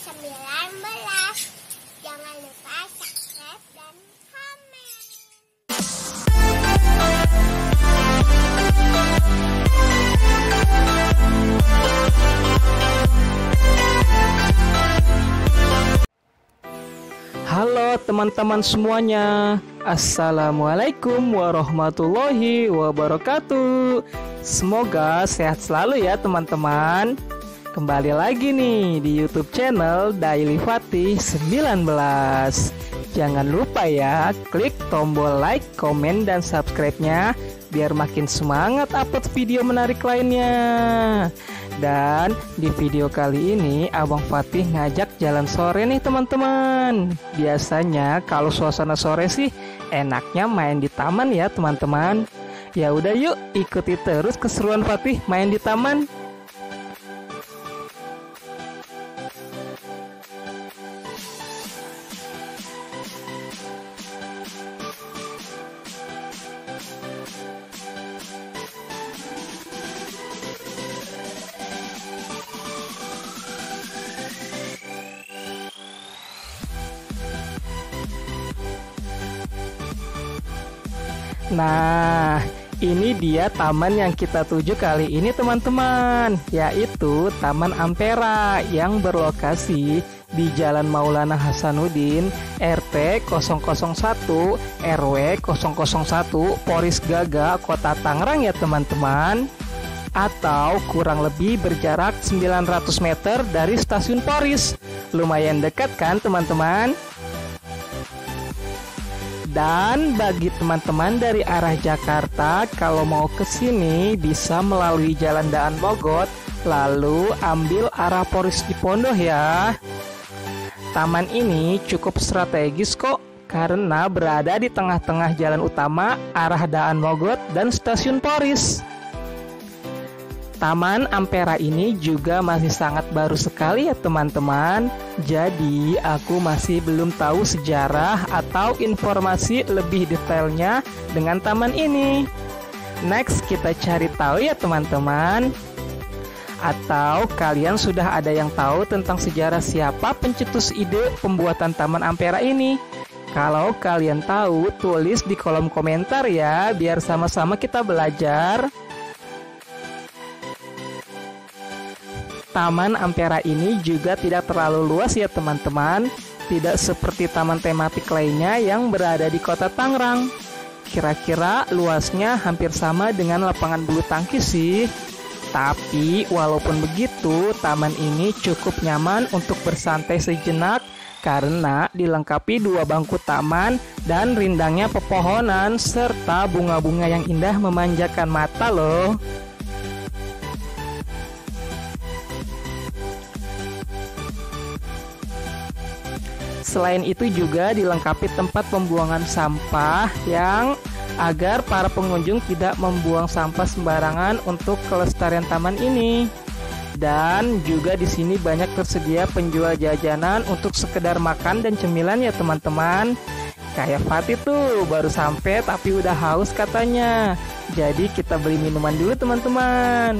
19. Jangan lupa subscribe dan komen. Halo teman-teman semuanya, Assalamualaikum warahmatullahi wabarakatuh. Semoga sehat selalu ya teman-teman. Kembali lagi nih di YouTube channel Daily Fatih 19. Jangan lupa ya, klik tombol like, komen, dan subscribe-nya biar makin semangat upload video menarik lainnya. Dan di video kali ini Abang Fatih ngajak jalan sore nih teman-teman. Biasanya kalau suasana sore sih enaknya main di taman ya teman-teman. Ya udah yuk ikuti terus keseruan Fatih main di taman. Nah, ini dia taman yang kita tuju kali ini teman-teman, yaitu Taman Ampera yang berlokasi di Jalan Maulana Hasanuddin, RT 001, RW 001, Poris Gaga, Kota Tangerang ya teman-teman. Atau kurang lebih berjarak 900 meter dari stasiun Poris. Lumayan dekat kan teman-teman? Dan bagi teman-teman dari arah Jakarta, kalau mau ke sini bisa melalui Jalan Daan Mogot, lalu ambil arah Poris Cipondoh ya. Taman ini cukup strategis kok, karena berada di tengah-tengah jalan utama arah Daan Mogot dan stasiun Poris. Taman Ampera ini juga masih sangat baru sekali ya teman-teman. Jadi aku masih belum tahu sejarah atau informasi lebih detailnya dengan taman ini. Next kita cari tahu ya teman-teman. Atau kalian sudah ada yang tahu tentang sejarah siapa pencetus ide pembuatan Taman Ampera ini? Kalau kalian tahu, tulis di kolom komentar ya, biar sama-sama kita belajar. Taman Ampera ini juga tidak terlalu luas ya teman-teman. Tidak seperti taman tematik lainnya yang berada di kota Tangerang. Kira-kira luasnya hampir sama dengan lapangan bulu tangkis sih. Tapi walaupun begitu, taman ini cukup nyaman untuk bersantai sejenak karena dilengkapi 2 bangku taman dan rindangnya pepohonan serta bunga-bunga yang indah memanjakan mata loh. Selain itu juga dilengkapi tempat pembuangan sampah yang agar para pengunjung tidak membuang sampah sembarangan untuk kelestarian taman ini. Dan juga di sini banyak tersedia penjual jajanan untuk sekedar makan dan cemilan ya teman-teman. Kayak Fatih tuh baru sampai tapi udah haus katanya. Jadi kita beli minuman dulu teman-teman.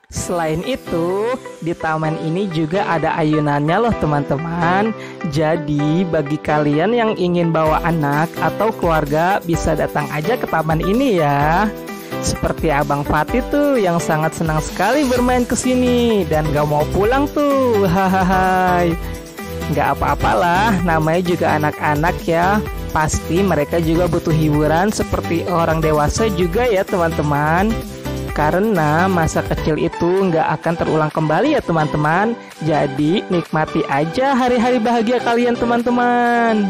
Selain itu, di taman ini juga ada ayunannya loh teman-teman. Jadi bagi kalian yang ingin bawa anak atau keluarga bisa datang aja ke taman ini ya. Seperti Abang Fatih tuh yang sangat senang sekali bermain ke sini dan gak mau pulang tuh. Hahaha. Gak apa-apalah, namanya juga anak-anak ya. Pasti mereka juga butuh hiburan seperti orang dewasa juga ya teman-teman. Karena masa kecil itu nggak akan terulang kembali ya teman-teman. Jadi nikmati aja hari-hari bahagia kalian teman-teman.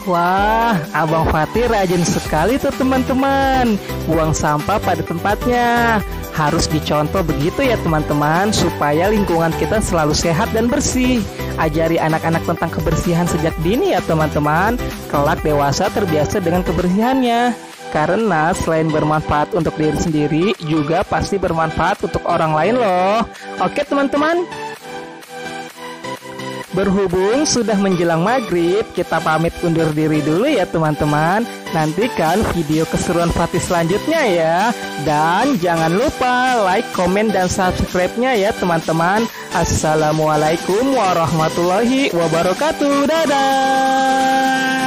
Wah, Abang Fatih rajin sekali tuh teman-teman. Buang sampah pada tempatnya. Harus dicontoh begitu ya teman-teman, supaya lingkungan kita selalu sehat dan bersih. Ajari anak-anak tentang kebersihan sejak dini ya teman-teman. Kelak dewasa terbiasa dengan kebersihannya. Karena selain bermanfaat untuk diri sendiri, juga pasti bermanfaat untuk orang lain loh. Oke teman-teman. Berhubung sudah menjelang maghrib, kita pamit undur diri dulu ya teman-teman. Nantikan video keseruan Fatih selanjutnya ya. Dan jangan lupa like, komen, dan subscribe-nya ya teman-teman. Assalamualaikum warahmatullahi wabarakatuh. Dadah.